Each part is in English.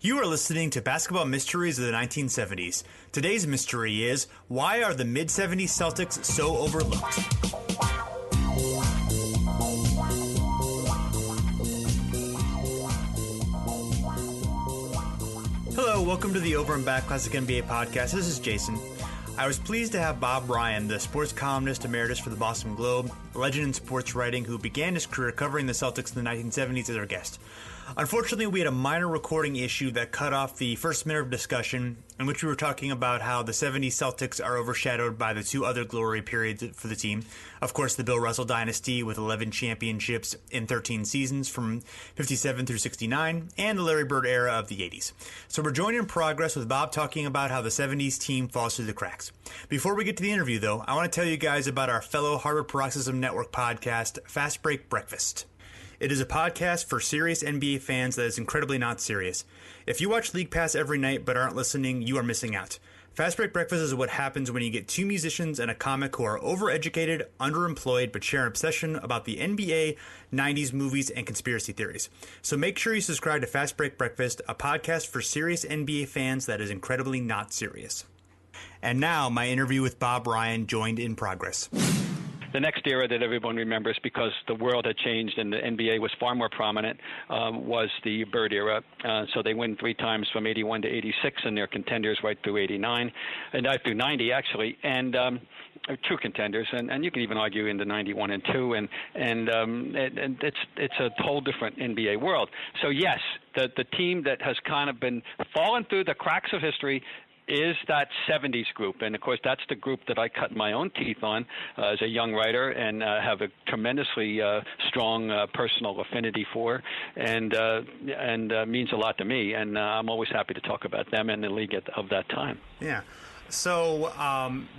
You are listening to Basketball Mysteries of the 1970s. Today's mystery is, why are the mid-70s Celtics so overlooked? Hello, welcome to the Over and Back Classic NBA podcast. This is Jason. I was pleased to have Bob Ryan, the sports columnist emeritus for the Boston Globe, a legend in sports writing who began his career covering the Celtics in the 1970s, as our guest. Unfortunately, we had a minor recording issue that cut off the first minute of discussion in which we were talking about how the 70s Celtics are overshadowed by the two other glory periods for the team. Of course, the Bill Russell dynasty with 11 championships in 13 seasons from 57 through 69, and the Larry Bird era of the 80s. So we're joined in progress with Bob talking about how the 70s team falls through the cracks. Before we get to the interview, though, I want to tell you guys about our fellow Harvard Paroxysm Network podcast, Fast Break Breakfast. It is a podcast for serious NBA fans that is incredibly not serious. If you watch League Pass every night but aren't listening, you are missing out. Fast Break Breakfast is what happens when you get two musicians and a comic who are overeducated, underemployed, but share an obsession about the NBA, 90s movies, and conspiracy theories. So make sure you subscribe to Fast Break Breakfast, a podcast for serious NBA fans that is incredibly not serious. And now, my interview with Bob Ryan, joined in progress. The next era that everyone remembers, because the world had changed and the NBA was far more prominent, was the Bird era. So they win three times from 81 to 86, and they're contenders right through 89, and through 90 actually, and true contenders. And you can even argue into 91 and 2, and it's a whole different NBA world. So yes, the team that has kind of been fallen through the cracks of history is that 70s group. And, of course, that's the group that I cut my own teeth on as a young writer and have a tremendously strong personal affinity for, and means a lot to me. And I'm always happy to talk about them and the league of that time. Yeah. So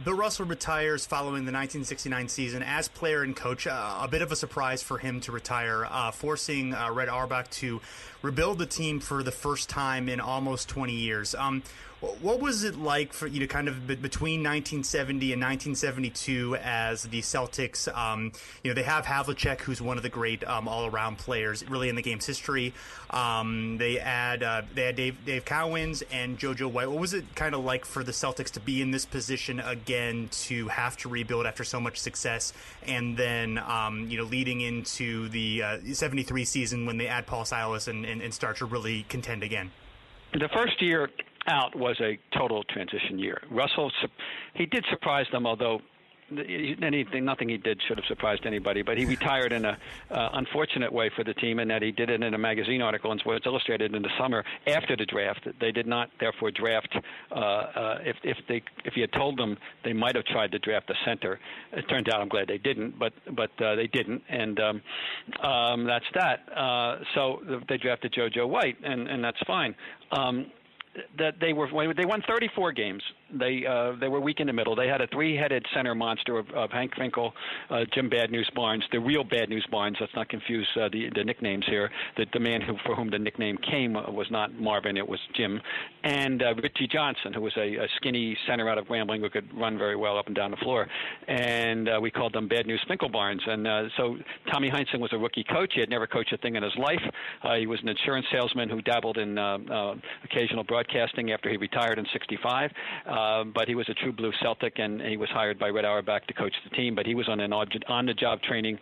Bill Russell retires following the 1969 season as player and coach. A bit of a surprise for him to retire, forcing Red Auerbach to rebuild the team for the first time in almost 20 years. What was it like for kind of between 1970 and 1972 as the Celtics? They have Havlicek, who's one of the great all-around players, really in the game's history. They had Dave Cowens and JoJo White. What was it kind of like for the Celtics to be in this position again, to have to rebuild after so much success, and then leading into the 73 season when they add Paul Silas and start to really contend again? The first year out was a total transition year. Russell, he did surprise them, although nothing he did should have surprised anybody. But he retired in a unfortunate way for the team, in that he did it in a magazine article in Sports Illustrated in the summer after the draft. They did not, therefore, draft. If he had told them, they might have tried to draft a center. It turned out, I'm glad they didn't, but they didn't, and that's that. So they drafted JoJo White, and that's fine. That they won 34 games. They were weak in the middle. They had a three-headed center monster of Hank Finkel, Jim Bad News Barnes, the real Bad News Barnes. Let's not confuse the nicknames here. The man for whom the nickname came was not Marvin, it was Jim, and Richie Johnson, who was a skinny center out of Grambling who could run very well up and down the floor. And we called them Bad News Finkel Barnes. And so Tommy Heinsohn was a rookie coach. He had never coached a thing in his life. He was an insurance salesman who dabbled in occasional broadcasting after he retired in '65. But he was a true blue Celtic, and he was hired by Red Auerbach to coach the team. But he was on an on-the-job training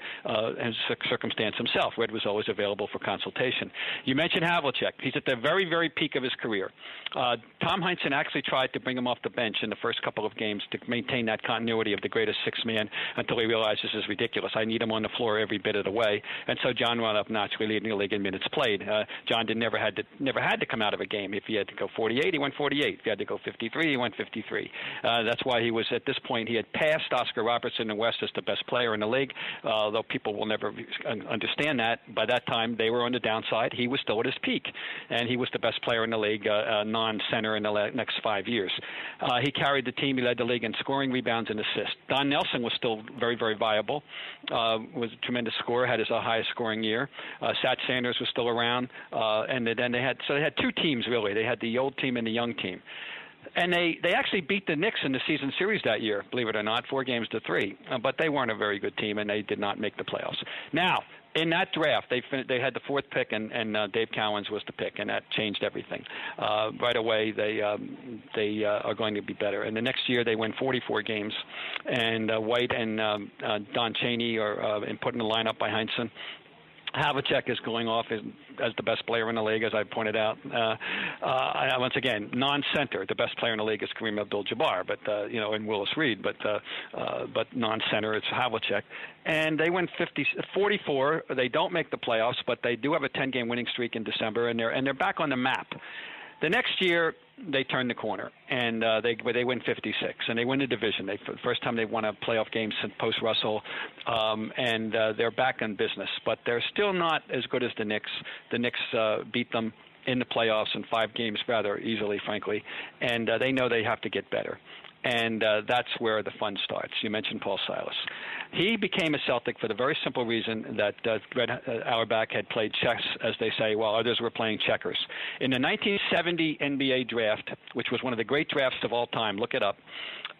circumstance himself. Red was always available for consultation. You mentioned Havlicek. He's at the very, very peak of his career. Tom Heinsohn actually tried to bring him off the bench in the first couple of games to maintain that continuity of the greatest six-man until he realized this is ridiculous. I need him on the floor every bit of the way. And so John went up notch, leading the league in minutes played. John never had to come out of a game. If he had to go 48, he went 48. If he had to go 53, he went 53. That's why he was, at this point, he had passed Oscar Robertson in the West as the best player in the league, although people will never understand that. By that time, they were on the downside. He was still at his peak, and he was the best player in the league, non-center in the next 5 years. He carried the team. He led the league in scoring, rebounds, and assists. Don Nelson was still very, very viable, was a tremendous scorer, had his highest scoring year. Sat Sanders was still around, and then they had two teams, really. They had the old team and the young team. And they actually beat the Knicks in the season series that year, believe it or not, 4-3. But they weren't a very good team, and they did not make the playoffs. Now, in that draft, they had the fourth pick, and Dave Cowens was the pick, and that changed everything. Right away, they are going to be better. And the next year, they win 44 games, and White and Don Cheney are put in the lineup by Heinsohn. Havlicek is going off as the best player in the league, as I pointed out. Once again, non-center, the best player in the league is Kareem Abdul-Jabbar, but and Willis Reed, but non-center it's Havlicek. And they win 44. They don't make the playoffs, but they do have a 10-game winning streak in December, and they're back on the map. The next year, they turn the corner, and they win 56, and they win the division. For the first time they won a playoff game since post-Russell, and they're back in business. But they're still not as good as the Knicks. The Knicks beat them in the playoffs in 5 games rather easily, frankly, and they know they have to get better. And that's where the fun starts. You mentioned Paul Silas. He became a Celtic for the very simple reason that Red Auerbach had played chess, as they say, while others were playing checkers. In the 1970 NBA draft, which was one of the great drafts of all time, look it up,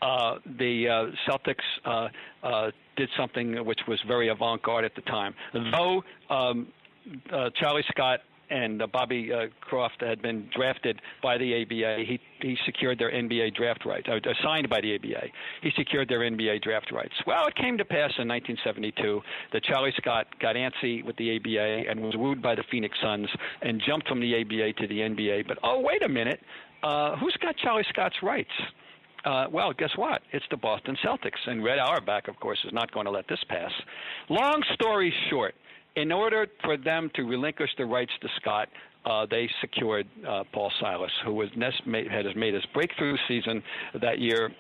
the Celtics did something which was very avant-garde at the time. Though Charlie Scott and Bobby Croft had been drafted by the ABA. He secured their NBA draft rights, signed by the ABA. He secured their NBA draft rights. Well, it came to pass in 1972 that Charlie Scott got antsy with the ABA and was wooed by the Phoenix Suns and jumped from the ABA to the NBA. But, oh, wait a minute, who's got Charlie Scott's rights? Well, guess what? It's the Boston Celtics. And Red Auerbach, of course, is not going to let this pass. Long story short, in order for them to relinquish the rights to Scott, they secured Paul Silas, who has made his breakthrough season that year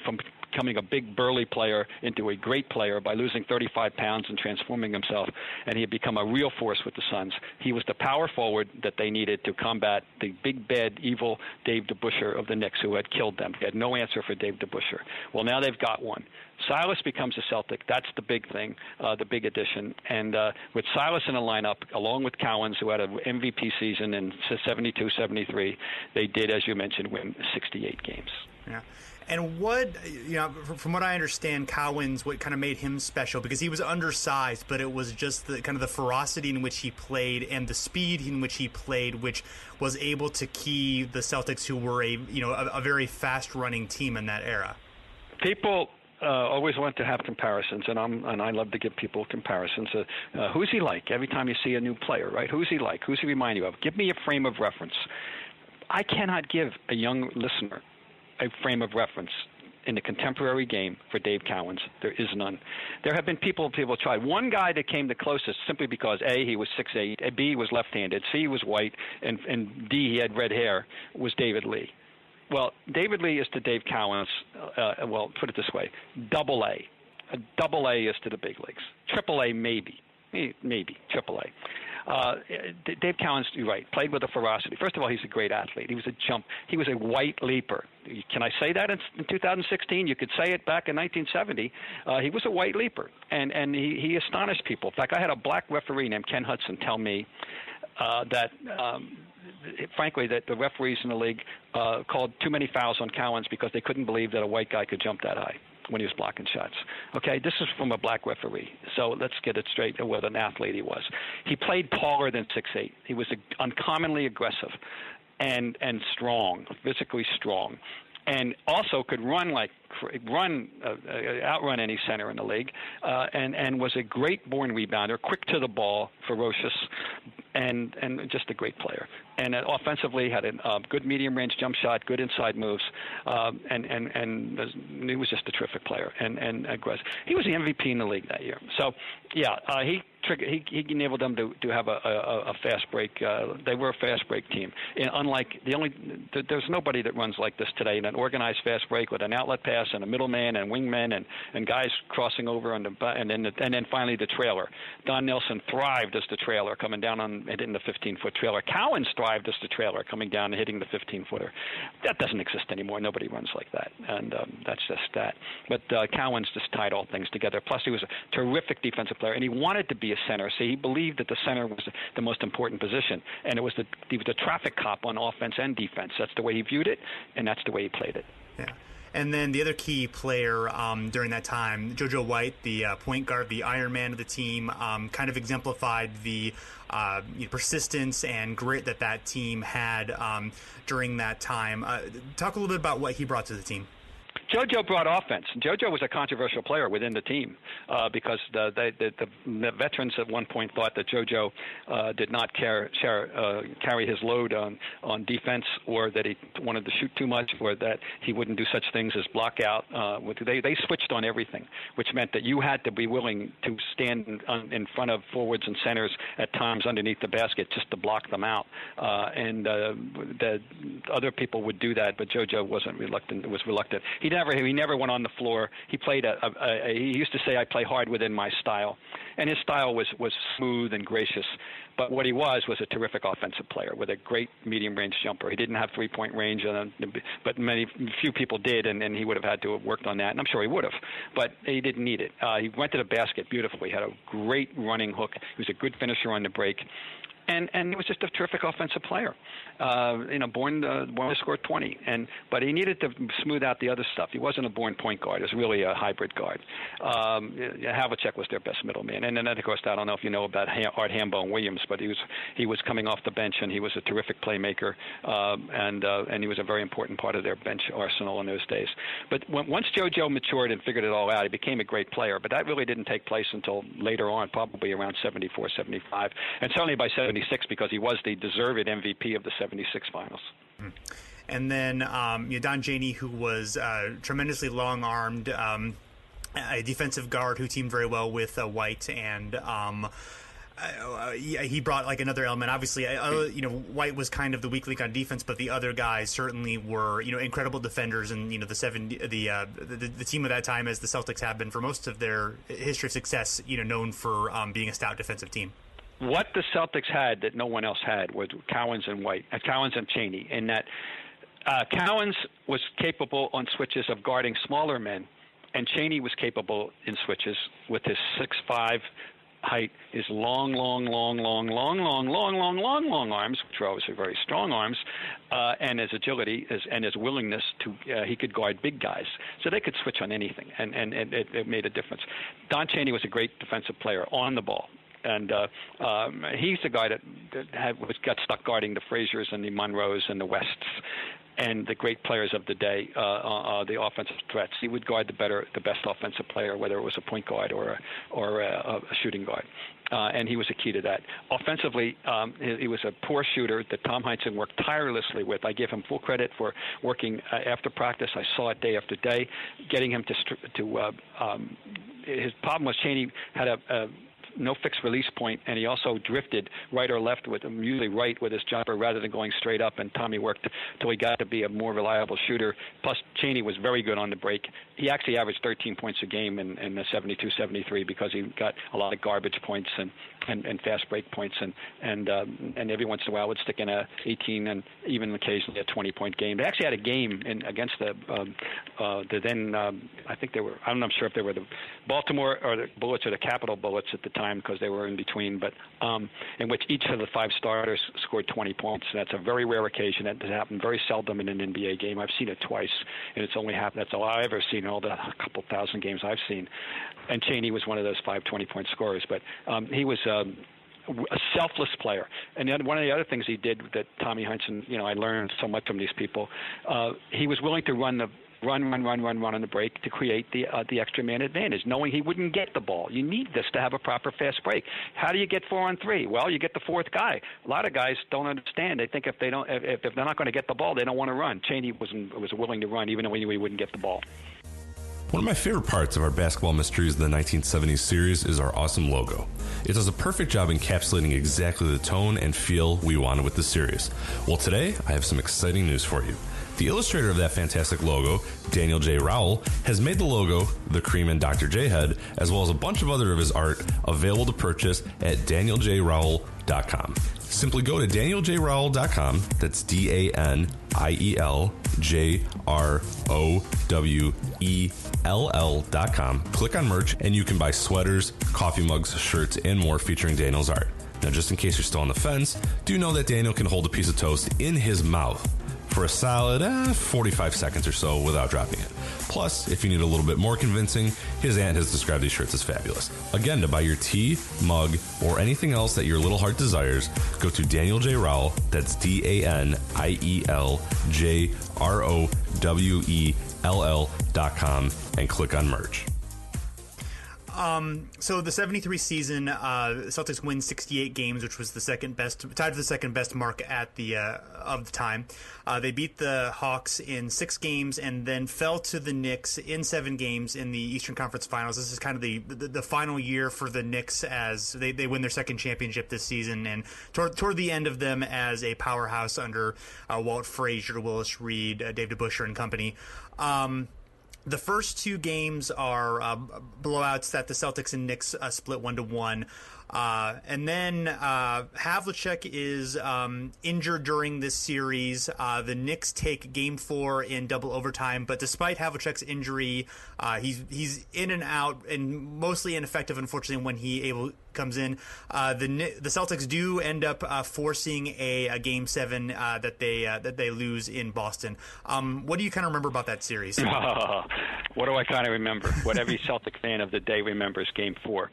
from becoming a big burly player into a great player by losing 35 pounds and transforming himself, and he had become a real force with the Suns. He was the power forward that they needed to combat the big, bad, evil Dave DeBusschere of the Knicks, who had killed them. They had no answer for Dave DeBusschere. Well, now they've got one. Silas becomes a Celtic. That's the big thing, the big addition. And with Silas in the lineup, along with Cowens, who had an MVP season in 72-73, they did, as you mentioned, win 68 games. Yeah. And from what I understand, Cowens, what kind of made him special, because he was undersized, but it was just the kind of the ferocity in which he played and the speed in which he played, which was able to key the Celtics, who were a very fast-running team in that era. People always want to have comparisons, and I love to give people comparisons. Who's he like? Every time you see a new player, right? Who's he like? Who's he remind you of? Give me a frame of reference. I cannot give a young listener a frame of reference in the contemporary game for Dave Cowens. There is none. There have been people tried. One guy that came the closest simply because A, he was 6'8", B, he was left-handed, C, he was white, and D, he had red hair, was David Lee. Well, David Lee is to Dave Cowens, well, put it this way, double A. A double A is to the big leagues. Triple A, maybe, triple A. Dave Cowens, you're right, played with a ferocity. First of all, he's a great athlete. He was a white leaper. Can I say that in 2016? You could say it back in 1970. He was a white leaper, and he astonished people. In fact, I had a black referee named Ken Hudson tell me that frankly, that the referees in the league called too many fouls on Cowens because they couldn't believe that a white guy could jump that high when he was blocking shots. Okay, this is from a black referee. So let's get it straight what an athlete he was. He played taller than 6'8". He was uncommonly aggressive and strong, physically strong, and also could outrun any center in the league, and was a great born rebounder, quick to the ball, ferocious, and just a great player. And offensively had a good medium-range jump shot, good inside moves, and he was just a terrific player and aggressive. He was the MVP in the league that year. So, yeah, he enabled them to have a fast break. They were a fast break team. And unlike there's nobody that runs like this today in an organized fast break with an outlet pass pass and a middleman and wingmen and guys crossing over and then finally the trailer. Don Nelson thrived as the trailer coming down and hitting the 15-foot trailer. Cowens thrived as the trailer coming down and hitting the 15-footer. That doesn't exist anymore. Nobody runs like that, and that's just that. But Cowens just tied all things together. Plus, he was a terrific defensive player, and he wanted to be a center. See, he believed that the center was the most important position, and he was the traffic cop on offense and defense. That's the way he viewed it, and that's the way he played it. Yeah. And then the other key player during that time, JoJo White, the point guard, the Iron Man of the team, kind of exemplified the persistence and grit that team had during that time. Talk a little bit about what he brought to the team. JoJo brought offense. JoJo was a controversial player within the team because the veterans at one point thought that JoJo did not carry his load on defense, or that he wanted to shoot too much, or that he wouldn't do such things as block out. They switched on everything, which meant that you had to be willing to stand in front of forwards and centers at times underneath the basket just to block them out. And the other people would do that, but JoJo was reluctant. He never went on the floor. He played he used to say, "I play hard within my style," and his style was smooth and gracious. But what he was a terrific offensive player with a great medium-range jumper. He didn't have three-point range, but few people did, and he would have had to have worked on that, and I'm sure he would have. But he didn't need it. He went to the basket beautifully. Had a great running hook. He was a good finisher on the break. And he was just a terrific offensive player, born to score 20. But he needed to smooth out the other stuff. He wasn't a born point guard. He was really a hybrid guard. Havlicek was their best middleman. And then, of course, I don't know if you know about Art Hambone Williams, but he was coming off the bench, and he was a terrific playmaker. And he was a very important part of their bench arsenal in those days. But once JoJo matured and figured it all out, he became a great player. But that really didn't take place until later on, probably around 74, 75. And certainly by 76, because he was the deserved MVP of the 76 finals. And then Don Cheney, who was tremendously long-armed, a defensive guard who teamed very well with White, and he brought like another element. Obviously, White was kind of the weak link on defense, but the other guys certainly were, incredible defenders. And the team of that time, as the Celtics have been for most of their history of success, known for being a stout defensive team. What the Celtics had that no one else had was Cowens and Cheney, in that Cowens was capable on switches of guarding smaller men, and Cheney was capable in switches with his 6'5" height, his long arms, which were obviously very strong arms, and his agility and his willingness to, he could guard big guys. So they could switch on anything, and it made a difference. Don Cheney was a great defensive player on the ball. And he's the guy that got stuck guarding the Fraziers and the Monroes and the Wests and the great players of the day, the offensive threats. He would guard the best offensive player, whether it was a point guard or a shooting guard. And he was a key to that. Offensively, he was a poor shooter that Tom Heinsohn worked tirelessly with. I give him full credit for working after practice. I saw it day after day, getting him to his problem was Cheney had a no fixed release point, and he also drifted right or left with him, usually right with his jumper rather than going straight up, and Tommy worked till he got to be a more reliable shooter. Plus, Cheney was very good on the break. He actually averaged 13 points a game in the 72-73 because he got a lot of garbage points and fast break points, and every once in a while would stick in a 18 and even occasionally a 20-point game. They actually had a game against the then I think they were, I'm not sure if they were the Baltimore or the Bullets or the Capitol Bullets at the time, because they were in between, but in which each of the five starters scored 20 points. That's a very rare occasion. That has happened very seldom in an NBA game. I've seen it twice, and it's only happened. That's all I've ever seen in all the couple thousand games I've seen. And Cheney was one of those 5 20-point scorers, but he was a selfless player. And one of the other things he did that Tommy Heinsohn, I learned so much from these people, he was willing to run on the break to create the extra man advantage, knowing he wouldn't get the ball. You need this to have a proper fast break. How do you get 4-on-3? Well, you get the fourth guy. A lot of guys don't understand. They think if they're not going to get the ball, they don't want to run. Cheney was willing to run even though he wouldn't get the ball. One of my favorite parts of our Basketball Mysteries of the 1970s series is our awesome logo. It does a perfect job encapsulating exactly the tone and feel we wanted with the series. Well, today, I have some exciting news for you. The illustrator of that fantastic logo, Daniel J. Rowell, has made the logo, the Kareem and Dr. J head, as well as a bunch of other of his art available to purchase at danieljrowell.com. Simply go to danieljrowell.com, that's DANIELJROWELL.com, click on merch, and you can buy sweaters, coffee mugs, shirts, and more featuring Daniel's art. Now, just in case you're still on the fence, do know that Daniel can hold a piece of toast in his mouth for a solid 45 seconds or so without dropping it. Plus, if you need a little bit more convincing, his aunt has described these shirts as fabulous. Again, to buy your tea, mug, or anything else that your little heart desires, go to Daniel J. Rowell, that's DANIELJROWELL.com, and click on merch. So the 73 season, Celtics win 68 games, which was the second best, tied for the second best mark at the of the time. They beat the Hawks in 6 games and then fell to the Knicks in 7 games in the Eastern Conference Finals. This is kind of the final year for the Knicks as they win their second championship this season, and toward the end of them as a powerhouse under Walt Frazier, Willis Reed, David Busher and company. The first 2 games are blowouts that the Celtics and Knicks split 1-1. And then Havlicek is injured during this series. The Knicks take Game 4 in double overtime, but despite Havlicek's injury, he's in and out and mostly ineffective, unfortunately, when he comes in. The Celtics do end up forcing a Game 7 that they lose in Boston. What do you kind of remember about that series? What do I kind of remember? What every Celtic fan of the day remembers, Game 4.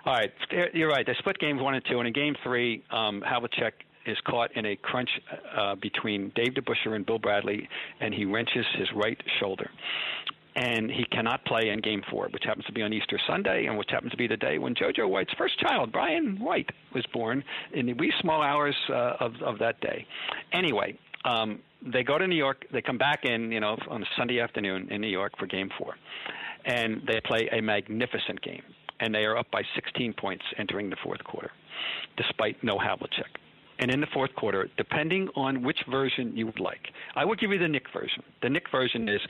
All right, you're right. They split games 1 and 2, and in Game 3, Havlicek is caught in a crunch between Dave DeBusschere and Bill Bradley, and he wrenches his right shoulder. And he cannot play in Game 4, which happens to be on Easter Sunday, and which happens to be the day when JoJo White's first child, Brian White, was born in the wee small hours of that day. Anyway, they go to New York. They come back in, on a Sunday afternoon in New York for Game 4, and they play a magnificent game. And they are up by 16 points entering the fourth quarter, despite no Havlicek. And in the fourth quarter, depending on which version you would like, I will give you the Knick version. The Knick version is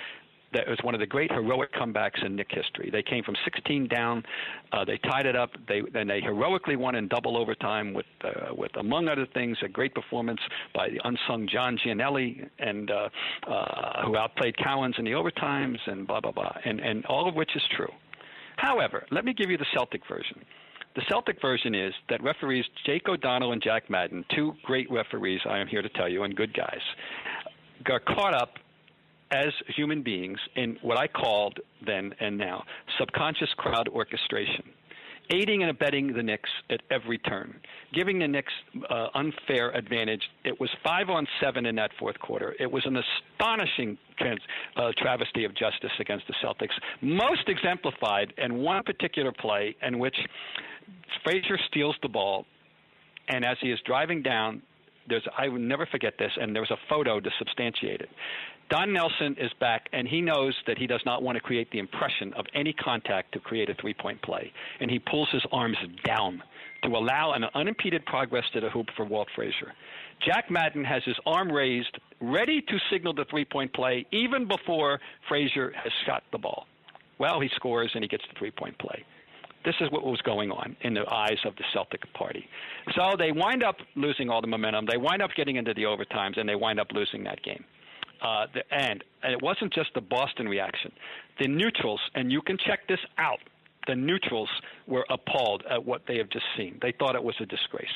that it was one of the great heroic comebacks in Knick history. They came from 16 down, they tied it up, then they heroically won in double overtime with among other things, a great performance by the unsung John Gianelli, and who outplayed Cowens in the overtimes, and blah blah blah, and all of which is true. However, let me give you the Celtic version. The Celtic version is that referees Jake O'Donnell and Jack Madden, 2 great referees, I am here to tell you, and good guys, got caught up as human beings in what I called then and now subconscious crowd orchestration, aiding and abetting the Knicks at every turn, giving the Knicks unfair advantage. It was 5-on-7 in that fourth quarter. It was an astonishing travesty of justice against the Celtics, most exemplified in one particular play in which Frazier steals the ball, and as he is driving down, I will never forget this, and there was a photo to substantiate it. Don Nelson is back, and he knows that he does not want to create the impression of any contact to create a three-point play, and he pulls his arms down to allow an unimpeded progress to the hoop for Walt Frazier. Jack Madden has his arm raised, ready to signal the three-point play even before Frazier has shot the ball. Well, he scores, and he gets the three-point play. This is what was going on in the eyes of the Celtic party. So they wind up losing all the momentum. They wind up getting into the overtimes, and they wind up losing that game. And it wasn't just the Boston reaction. The neutrals, and you can check this out, the neutrals were appalled at what they have just seen. They thought it was a disgrace.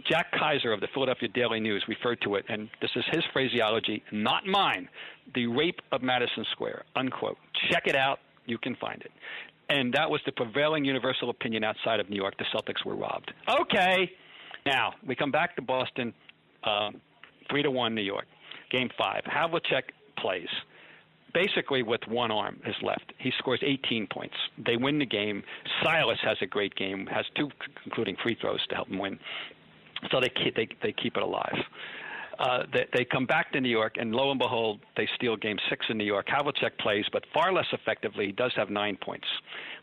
Jack Kaiser of the Philadelphia Daily News referred to it, and this is his phraseology, not mine, the rape of Madison Square, unquote. Check it out. You can find it. And that was the prevailing universal opinion outside of New York. The Celtics were robbed. Okay. Now, we come back to Boston, 3-1 New York. Game 5. Havlicek plays. Basically with one arm is left. He scores 18 points. They win the game. Silas has a great game, has 2 concluding free throws to help him win. So they keep it alive. They come back to New York, and lo and behold, they steal Game 6 in New York. Havlicek plays, but far less effectively. He does have 9 points,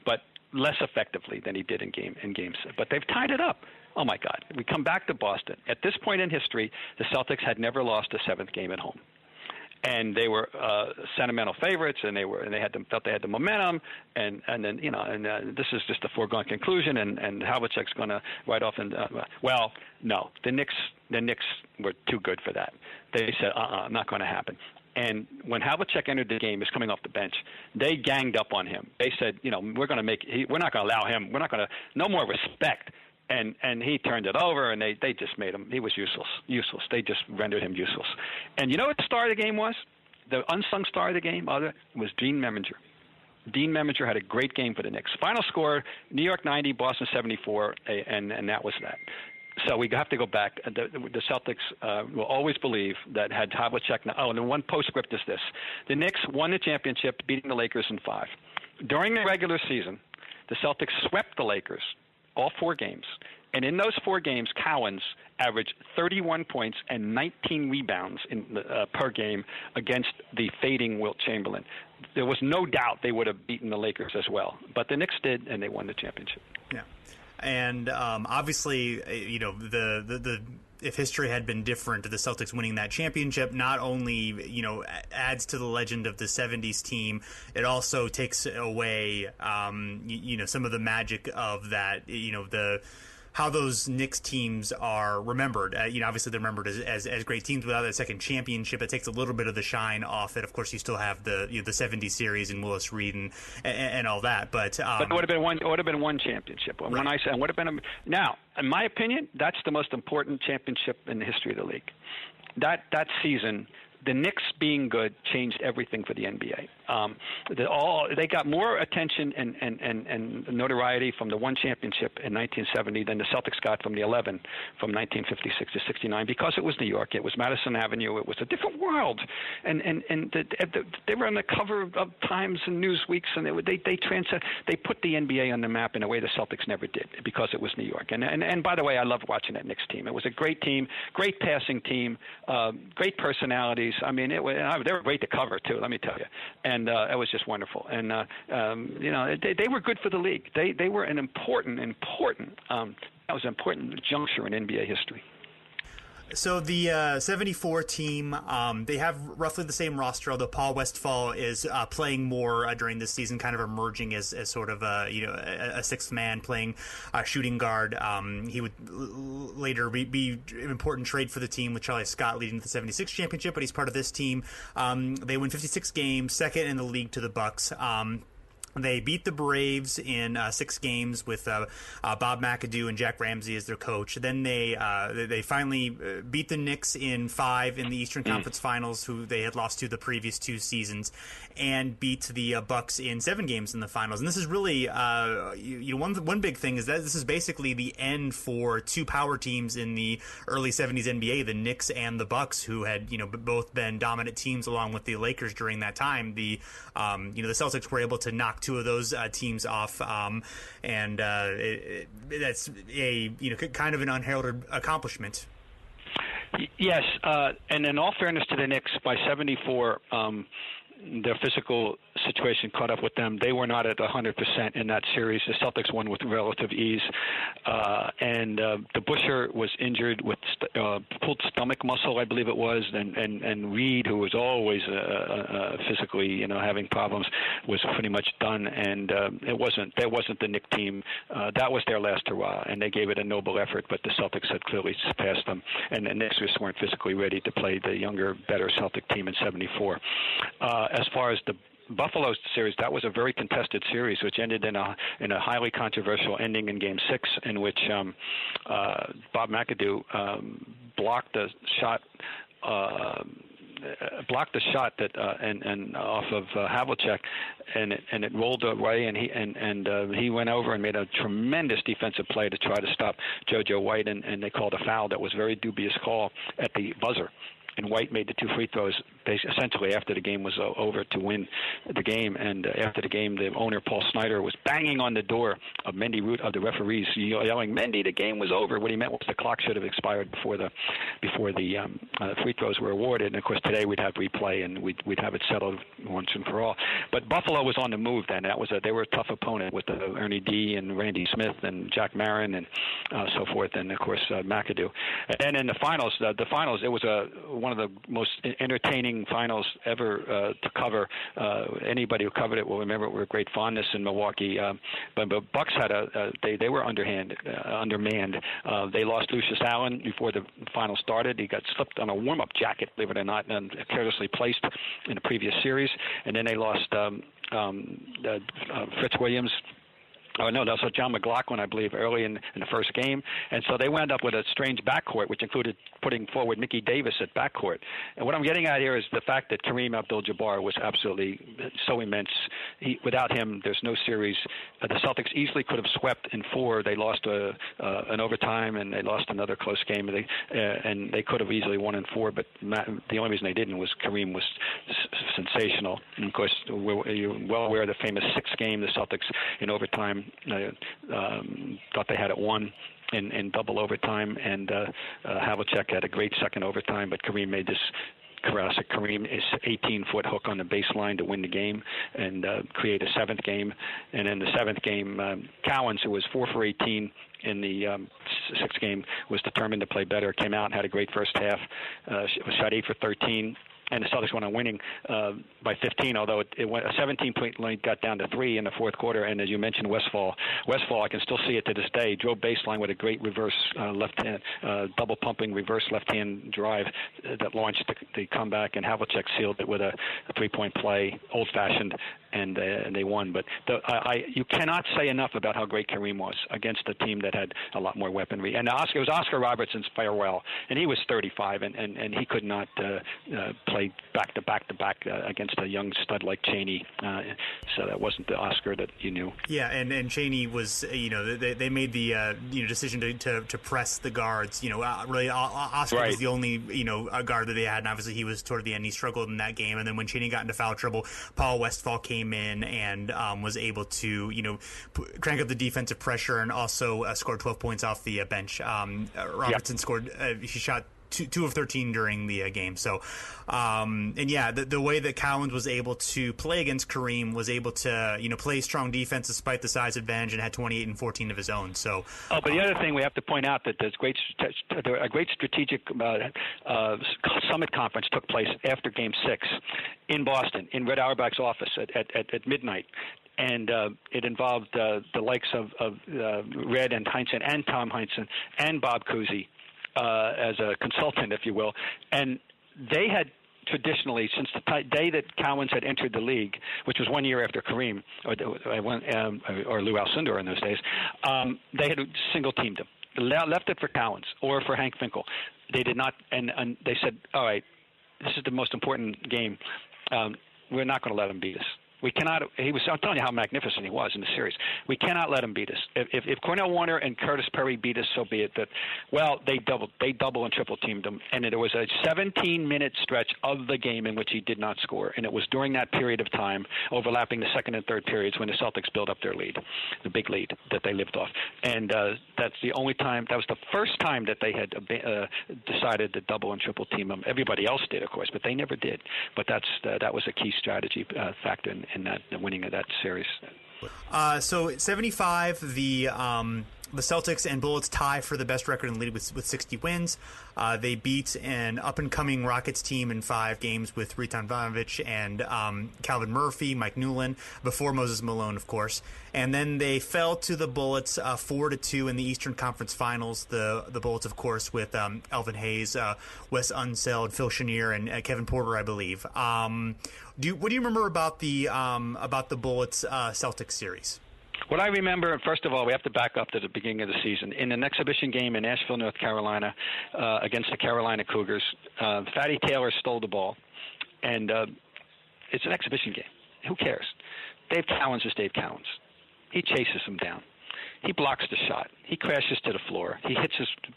but less effectively than he did in games. But they've tied it up. Oh my God! We come back to Boston. At this point in history, the Celtics had never lost a 7th game at home. And they were sentimental favorites, and they felt they had the momentum, and then this is just a foregone conclusion, and Havlicek's going to ride off. And well, no, the Knicks were too good for that. They said, not going to happen. And when Havlicek entered the game, he was coming off the bench. They ganged up on him. They said, we're not going to allow him. We're not going to no more respect. And he turned it over, and they just made him. He was useless. They just rendered him useless. And you know what the star of the game was? The unsung star of the game was Gene Meminger. Dean Meminger had a great game for the Knicks. Final score: New York 90, Boston 74, and that was that. So we have to go back. The Celtics will always believe that had Havlicek. And the one postscript is this: the Knicks won the championship, beating the Lakers in 5. During the regular season, the Celtics swept the Lakers all 4 games. And in those 4 games, Cowens averaged 31 points and 19 rebounds per game against the fading Wilt Chamberlain. There was no doubt they would have beaten the Lakers as well. But the Knicks did, and they won the championship. Yeah. And obviously, if history had been different, the Celtics winning that championship not only, adds to the legend of the 70s team, it also takes away, some of the magic of that, how those Knicks teams are remembered. Obviously they're remembered as great teams. Without that second championship, it takes a little bit of the shine off it. Of course, you still have the 70 series and Willis Reed and all that. But it would have been one championship. Right. One it would have been now, in my opinion, that's the most important championship in the history of the league. That season, the Knicks being good changed everything for the NBA. They got more attention and notoriety from the one championship in 1970 than the Celtics got from the 11 from 1956 to 69 because it was New York, it was Madison Avenue, it was a different world, and they were on the cover of Times and Newsweeks, and they put the NBA on the map in a way the Celtics never did because it was New York. And by the way, I loved watching that Knicks team. It was a great team, great passing team, great personalities. I mean, they were great to cover too. Let me tell you, and it was just wonderful. And they were good for the league. They were an important juncture in NBA history. So the 74 team, they have roughly the same roster, although Paul Westphal is playing more during this season, kind of emerging as sort of a sixth man playing shooting guard. He would later be an important trade for the team with Charlie Scott leading to the 76 championship, but he's part of this team. They win 56 games, second in the league to the Bucks. They beat the Braves in 6 games with Bob McAdoo and Jack Ramsey as their coach. Then they finally beat the Knicks in 5 in the Eastern Conference Finals, who they had lost to the previous 2 seasons, and beat the Bucks in 7 games in the finals. And this is really one big thing is that this is basically the end for 2 power teams in the early 70s NBA, the Knicks and the Bucks, who had both been dominant teams along with the Lakers during that time. The Celtics were able to knock 2 of those teams off, and that's a kind of an unheralded accomplishment. Yes, and in all fairness to the Knicks, by 74, their physical situation caught up with them. They were not at 100% in that series. The Celtics won with relative ease, and the Busher was injured with pulled stomach muscle, I believe it was, and Reed, who was always physically, having problems, was pretty much done. And that wasn't the Knicks team. That was their last hurrah, and they gave it a noble effort. But the Celtics had clearly surpassed them, and the Knicks just weren't physically ready to play the younger, better Celtic team in 74. As far as the Buffalo series, that was a very contested series, which ended in a highly controversial ending in Game 6, in which Bob McAdoo blocked a shot that and off of Havlicek, and it rolled away, and he went over and made a tremendous defensive play to try to stop JoJo White, and they called a foul that was a very dubious call at the buzzer. and White made the 2 free throws essentially after the game was over to win the game. And after the game, the owner, Paul Snyder, was banging on the door of Mendy Root, of the referees, yelling, "Mendy, the game was over." What he meant was the clock should have expired before the free throws were awarded. And of course, today we'd have replay and we'd have it settled once and for all. But Buffalo was on the move then. They were a tough opponent with Ernie D and Randy Smith and Jack Marin and so forth, and of course McAdoo. And then in the finals, it was one of the most entertaining finals ever to cover. Anybody who covered it will remember it with great fondness in Milwaukee. But Bucks had they were undermanned. They lost Lucius Allen before the final started. He got slipped on a warm-up jacket, believe it or not, and carelessly placed in the previous series. And then they lost Fritz Williams. Oh, no, that was John McLaughlin, I believe, early in the first game. And so they wound up with a strange backcourt, which included putting forward Mickey Davis at backcourt. And what I'm getting at here is the fact that Kareem Abdul-Jabbar was absolutely so immense. Without him, there's no series. The Celtics easily could have swept in 4. They lost an overtime, and they lost another close game. And they could have easily won in 4, but the only reason they didn't was Kareem was sensational. And, of course, you're well aware of the famous 6th game, the Celtics in overtime thought they had it won in double overtime, and Havlicek had a great second overtime, but Kareem made this classic Kareem is 18-foot hook on the baseline to win the game and create a 7th game. And in the 7th game, Cowens, who was 4 for 18 in the 6th game, was determined to play better, came out and had a great first half, shot 8 for 13. And the Celtics went on winning by 15, although it went a 17-point lead got down to 3 in the fourth quarter. And as you mentioned, Westphal, I can still see it to this day, drove baseline with a great reverse left-hand, double-pumping reverse left-hand drive that launched the comeback, and Havlicek sealed it with a 3-point play, old-fashioned, and they won. But you cannot say enough about how great Kareem was against a team that had a lot more weaponry. And it was Oscar Robertson's farewell, and he was 35, and he could not play back-to-back against a young stud like Cheney. So that wasn't the Oscar that you knew. Yeah, and Cheney was, they made the decision to press the guards. Really, Oscar was the only guard that they had, and obviously he was toward the end. He struggled in that game, and then when Cheney got into foul trouble, Paul Westphal came in and was able to crank up the defensive pressure and also scored 12 points off the bench. Robertson scored. He shot 2 of 13 during the game. So, the way that Cowens was able to play against Kareem, was able to play strong defense despite the size advantage, and had 28 and 14 of his own. So, but the other thing we have to point out that there's a great strategic summit conference took place after Game 6 in Boston, in Red Auerbach's office at midnight. And it involved the likes of Red and Heinsohn and Tom Heinsohn and Bob Cousy as a consultant, if you will. And they had traditionally, since the day that Cowens had entered the league, which was 1 year after Kareem or Lou Alcindor in those days, they had single-teamed him, left it for Cowens or for Hank Finkel. They did not, and they said, all right, this is the most important game. We're not going to let him beat us. We cannot. I'm telling you how magnificent he was in the series. We cannot let him beat us. If Cornell Warner and Curtis Perry beat us, so be it. They double and triple teamed him, and there was a 17-minute stretch of the game in which he did not score, and it was during that period of time, overlapping the second and third periods, when the Celtics built up their lead, the big lead that they lived off. And that's the only time. That was the first time that they had decided to double and triple team him. Everybody else did, of course, but they never did. But that was a key strategy factor in that winning of that series. So 75, the Celtics and Bullets tie for the best record in the league with 60 wins. They beat an up-and-coming Rockets team in 5 games with Riton Ivanovic and Calvin Murphy, Mike Newlin, before Moses Malone, of course. And then they fell to the Bullets 4-2 in the Eastern Conference Finals. The Bullets, of course, with Elvin Hayes, Wes Unseld, Phil Chenier, and Kevin Porter, I believe. What do you remember about the Bullets Celtics series? What I remember, first of all, we have to back up to the beginning of the season. In an exhibition game in Asheville, North Carolina, against the Carolina Cougars, Fatty Taylor stole the ball, and it's an exhibition game. Who cares? Dave Cowens is Dave Cowens. He chases him down. He blocks the shot. He crashes to the floor. He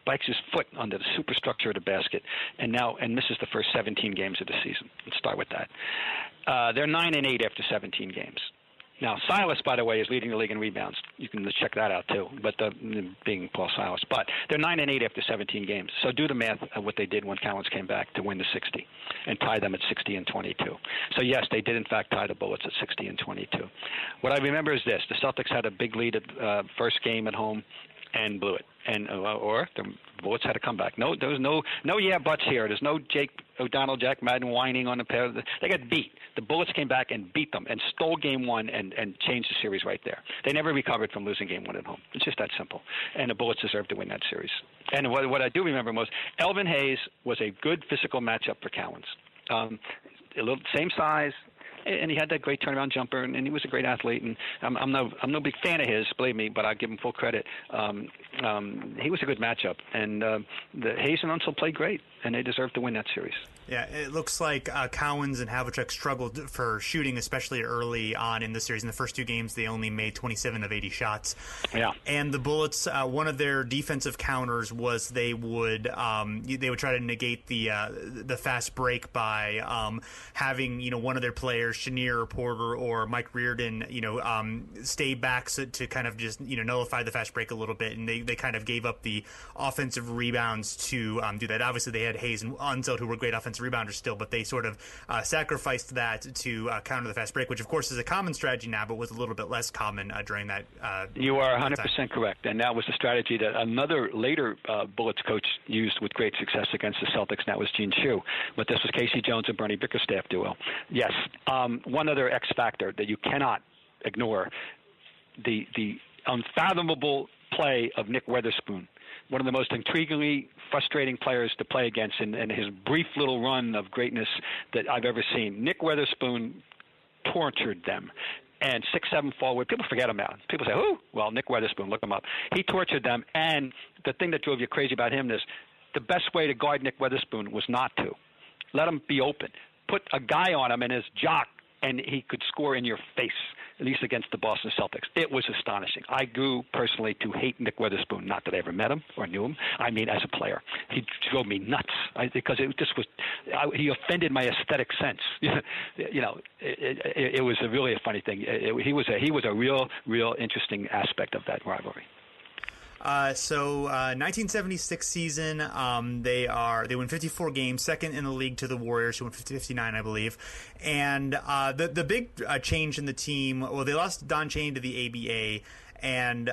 bikes his foot under the superstructure of the basket, and misses the first 17 games of the season. Let's start with that. They're 9-8 after 17 games. Now, Silas, by the way, is leading the league in rebounds. You can check that out, too, but being Paul Silas. But they're 9-8 after 17 games. So do the math of what they did when Cowens came back to win the 60 and tie them at 60-22. So, yes, they did, in fact, tie the Bullets at 60-22. What I remember is this. The Celtics had a big lead at first game at home and blew it. And or the Bullets had to come back. No, there was no yeah buts here. There's no Jake O'Donnell, Jack Madden whining on the pair. They got beat. The Bullets came back and beat them and stole game one and changed the series right there. They never recovered from losing game one at home. It's just that simple. And the Bullets deserved to win that series. And what I do remember most, Elvin Hayes was a good physical matchup for Cowens. A little same size. And he had that great turnaround jumper, and he was a great athlete. And I'm no big fan of his, believe me, but I give him full credit. He was a good matchup, and the Hayes and Unseld played great, and they deserved to win that series. Yeah, it looks like Cowens and Havlicek struggled for shooting, especially early on in the series. In the first two games, they only made 27 of 80 shots. Yeah, and the Bullets, one of their defensive counters was they would try to negate the fast break by having one of their players, Chenier or Porter or Mike Reardon, stay back to kind of just nullify the fast break a little bit, and they kind of gave up the offensive rebounds to do that. Obviously, they had Hayes and Unseld, who were great offensive rebounders still, but they sort of sacrificed that to counter the fast break, which of course is a common strategy now, but was a little bit less common during that. You are 100% correct, and that was the strategy that another later Bullets coach used with great success against the Celtics, and that was Gene Shue. But this was Casey Jones and Bernie Bickerstaff duo. Yes, one other X factor that you cannot ignore, the unfathomable play of Nick Weatherspoon, one of the most intriguingly frustrating players to play against in his brief little run of greatness that I've ever seen. Nick Weatherspoon tortured them. And 6'7" forward, people forget him now. People say, who? Well, Nick Weatherspoon, look him up. He tortured them, and the thing that drove you crazy about him is the best way to guard Nick Weatherspoon was not to. Let him be open. Put a guy on him in his jock, and he could score in your face, at least against the Boston Celtics. It was astonishing. I grew personally to hate Nick Weatherspoon, not that I ever met him or knew him. I mean, as a player. He drove me nuts because it just was he offended my aesthetic sense. It was really a funny thing. He was a real interesting aspect of that rivalry. 1976 season, they win 54 games, second in the league to the Warriors, who won 59, I believe. And the big change in the team, well, they lost Don Cheney to the ABA, and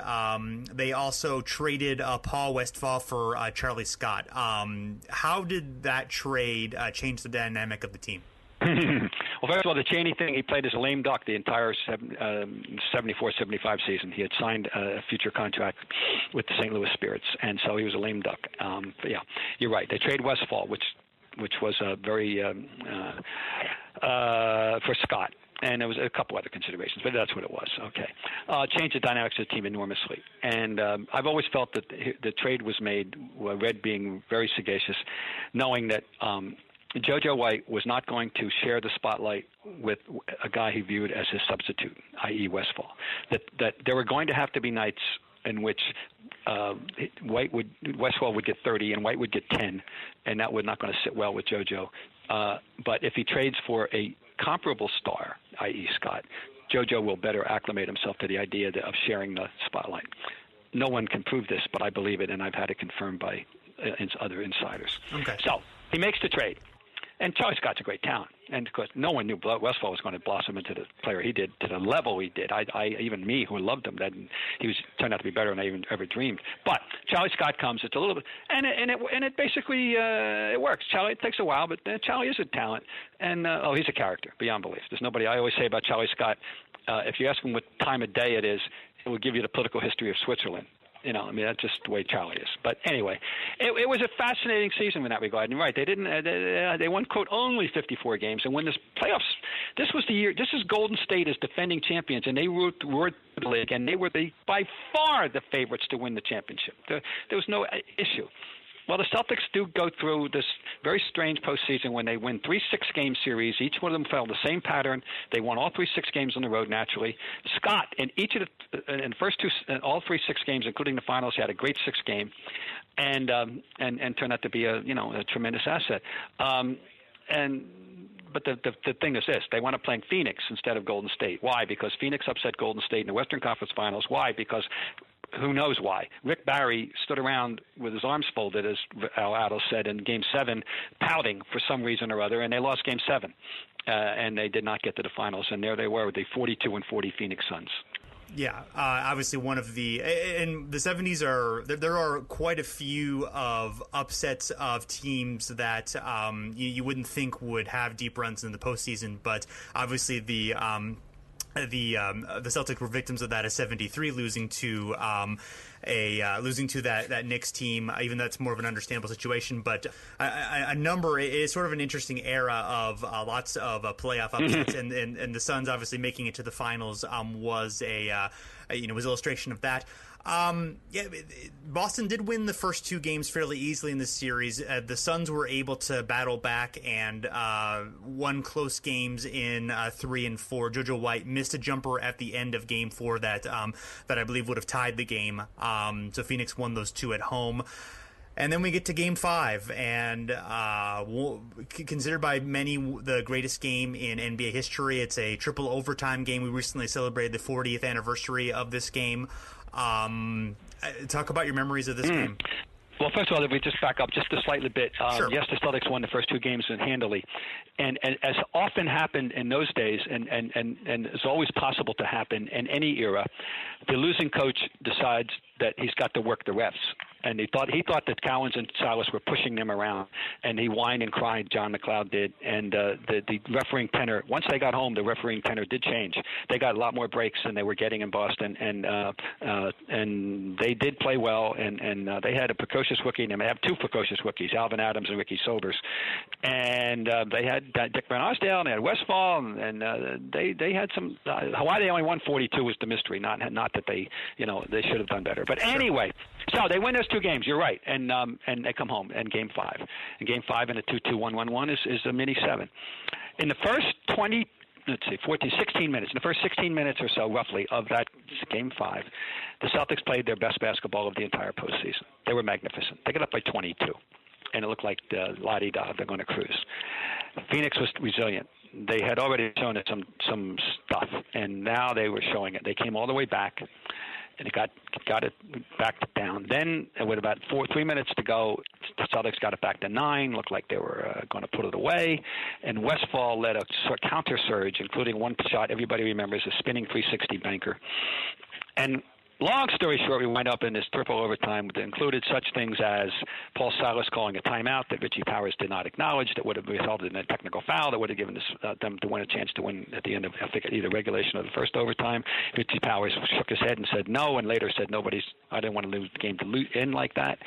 they also traded Paul Westphal for Charlie Scott. How did that trade change the dynamic of the team? Well, first of all, the Cheney thing, he played as a lame duck the entire 74-75 season. He had signed a future contract with the St. Louis Spirits, and so he was a lame duck. But yeah, you're right. They trade Westphal, which was very for Scott. And there was a couple other considerations, but that's what it was. Okay. Changed the dynamics of the team enormously. And I've always felt that the trade was made, Red being very sagacious, knowing that JoJo White was not going to share the spotlight with a guy he viewed as his substitute, i.e. Westphal. That there were going to have to be nights in which Westphal would get 30 and White would get 10, and that was not going to sit well with JoJo. But if he trades for a comparable star, i.e. Scott, JoJo will better acclimate himself to the idea of sharing the spotlight. No one can prove this, but I believe it, and I've had it confirmed by other insiders. Okay. So he makes the trade. And Charlie Scott's a great talent. And, of course, no one knew Westphal was going to blossom into the player he did, to the level he did. Even me, who loved him, that he turned out to be better than I even ever dreamed. But Charlie Scott comes. It's a little bit – and it basically it works. Charlie, it takes a while, but Charlie is a talent. And, he's a character beyond belief. There's nobody – I always say about Charlie Scott, if you ask him what time of day it is, it will give you the political history of Switzerland. That's just the way Charlie is. But anyway, it was a fascinating season in that regard. And right, they won, quote, only 54 games. And when this playoffs, this was the year, this is Golden State as defending champions, and they roared the league, and they were by far the favorites to win the championship. There was no issue. Well, the Celtics do go through this very strange postseason when they win 3 6-game series. Each one of them followed the same pattern. They won all 3 6 games on the road naturally. Scott, in each of the first two, all 3 6 games, including the finals, he had a great 6th game, and turned out to be a tremendous asset. But the thing is this: they wound up playing Phoenix instead of Golden State. Why? Because Phoenix upset Golden State in the Western Conference Finals. Why? Because who knows why? Rick Barry stood around with his arms folded, as Al said in Game 7, pouting for some reason or other, and they lost Game 7, and they did not get to the finals. And there they were with the 42-40 Phoenix Suns. Yeah, obviously one of the in the 70s there are quite a few of upsets of teams that you wouldn't think would have deep runs in the postseason, but obviously the Celtics were victims of that as 73, losing to that Knicks team. Even though that's more of an understandable situation, but a number is sort of an interesting era of lots of playoff upsets, and the Suns obviously making it to the finals was was illustration of that. Boston did win the first 2 games fairly easily in this series. The Suns were able to battle back and won close games in 3 and 4. JoJo White missed a jumper at the end of Game 4 that I believe would have tied the game. So Phoenix won those 2 at home. And then we get to Game 5, and considered by many the greatest game in NBA history. It's a triple overtime game. We recently celebrated the 40th anniversary of this game. Talk about your memories of this game. Well, first of all, if we just back up just a slightly bit, Sure. Yes, the Celtics won the first 2 games handily, and as often happened in those days, and is always possible to happen in any era, the losing coach decides that he's got to work the refs. And he thought that Cowens and Silas were pushing them around, and he whined and cried. John McAdoo did, and the refereeing tenor. Once they got home, the refereeing tenor did change. They got a lot more breaks than they were getting in Boston, and they did play well. And they had a precocious rookie, and they have 2 precocious rookies, Alvin Adams and Ricky Sobers, and they had Dick Van Arsdale, and they had Westphal, and they had some. Why they only won 42 was the mystery. Not that they they should have done better. But anyway, so they win those 2 games. You're right, and they come home in Game 5. And Game 5 in a 2-2-1-1-1 is a mini 7. In the first 16 minutes. In the first 16 minutes or so, roughly, of that Game 5, the Celtics played their best basketball of the entire postseason. They were magnificent. They got up by 22, and it looked like la-di-da, they're going to cruise. Phoenix was resilient. They had already shown it some stuff, and now they were showing it. They came all the way back, and it got it back down. Then, with about 3 minutes to go, the Celtics got it back to 9. Looked like they were going to put it away. And Westphal led a counter surge, including one shot everybody remembers, a spinning 360 banker. And long story short, we wind up in this triple overtime that included such things as Paul Silas calling a timeout that Richie Powers did not acknowledge, that would have resulted in a technical foul that would have given them to win a chance to win at the end of, I think, either regulation or the first overtime. Richie Powers shook his head and said no, and later said I didn't want to lose the game to end like that.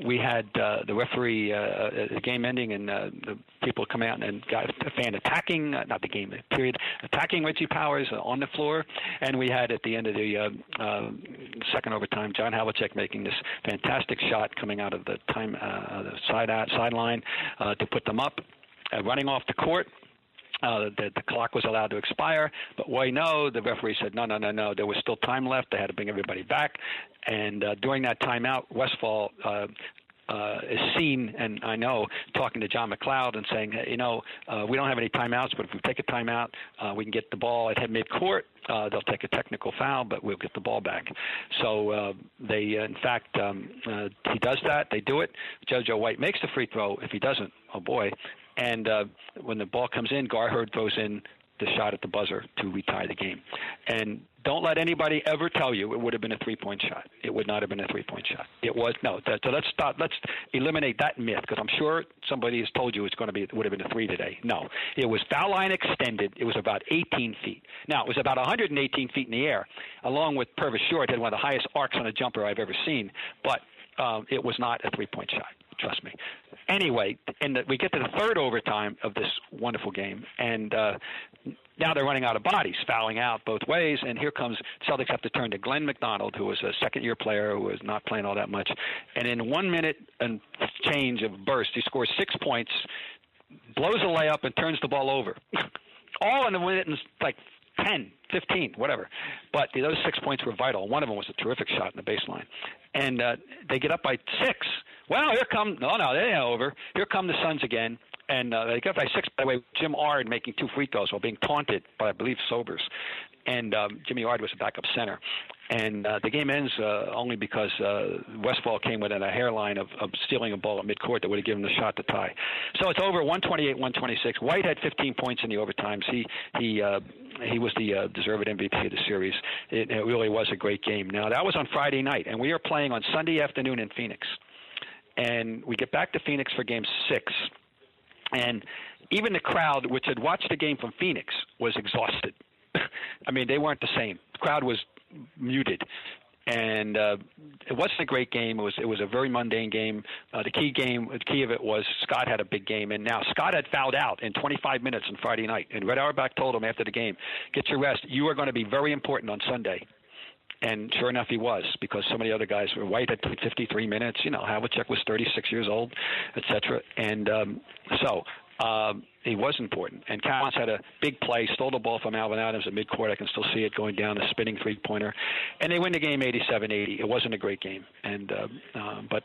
We had the referee, the game ending, and the people come out and got a fan attacking, not the game, the period, attacking Richie Powers on the floor. And we had at the end of the second overtime, John Havlicek making this fantastic shot coming out of the sideline to put them up, running off the court. The clock was allowed to expire, but the referee said no. There was still time left. They had to bring everybody back, and during that timeout, Westphal is seen, and I know, talking to John McLeod and saying, we don't have any timeouts, but if we take a timeout, we can get the ball at midcourt. They'll take a technical foul, but we'll get the ball back. So they, in fact, he does that. They do it. JoJo White makes the free throw. If he doesn't, oh boy. And when the ball comes in, Garherd throws in the shot at the buzzer to retire the game. And don't let anybody ever tell you it would have been a three-point shot. It would not have been a three-point shot. It was no. So let's stop. Let's eliminate that myth, because I'm sure somebody has told you it would have been a 3 today. No, it was foul line extended. It was about 18 feet. Now it was about 118 feet in the air, along with Purvis Short had one of the highest arcs on a jumper I've ever seen. But it was not a three-point shot. Trust me. Anyway, we get to the third overtime of this wonderful game, and now they're running out of bodies, fouling out both ways, and here comes Celtics have to turn to Glenn McDonald, who was a second-year player who was not playing all that much. And in 1 minute and change of burst, he scores 6 points, blows a layup, and turns the ball over. All in a minute and like 10, 15, whatever. But those 6 points were vital. One of them was a terrific shot in the baseline. And they get up by 6. Well, they ain't over. Here come the Suns again. And they got by 6, by the way, Jim Ard making 2 free throws while being taunted by, I believe, Sobers. And Jimmy Ard was a backup center. And the game ends only because Westphal came within a hairline of stealing a ball at midcourt that would have given the shot to tie. So it's over, 128-126. White had 15 points in the overtimes. He was the deserved MVP of the series. It really was a great game. Now, that was on Friday night, and we are playing on Sunday afternoon in Phoenix. And we get back to Phoenix for Game 6. And even the crowd, which had watched the game from Phoenix, was exhausted. I mean, they weren't the same. The crowd was muted. And it wasn't a great game. It was a very mundane game. The key of it was Scott had a big game. And now Scott had fouled out in 25 minutes on Friday night. And Red Auerbach told him after the game, get your rest. You are going to be very important on Sunday. And sure enough, he was, because some of the other guys were. White had played 53 minutes. Havlicek was 36 years old, et cetera. And so he was important. And Cowens had a big play, stole the ball from Alvin Adams at midcourt. I can still see it going down, a spinning three-pointer. And they win the game 87-80. It wasn't a great game. And but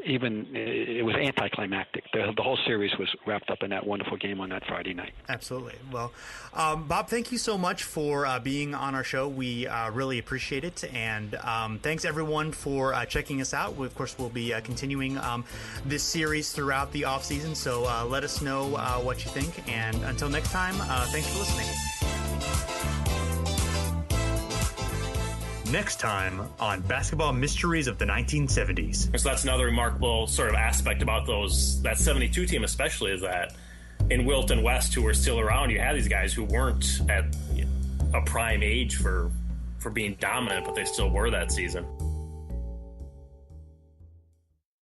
even it was anticlimactic. The whole series was wrapped up in that wonderful game on that Friday night. Absolutely. Well, Bob, thank you so much for being on our show. We really appreciate it. And thanks, everyone, for checking us out. Of course, we'll be continuing this series throughout the offseason. So let us know what you think. And until next time, thanks for listening. Next time on Basketball Mysteries of the 1970s. So that's another remarkable sort of aspect about that 72 team especially, is that in Wilt and West, who were still around, you had these guys who weren't at a prime age for being dominant, but they still were that season.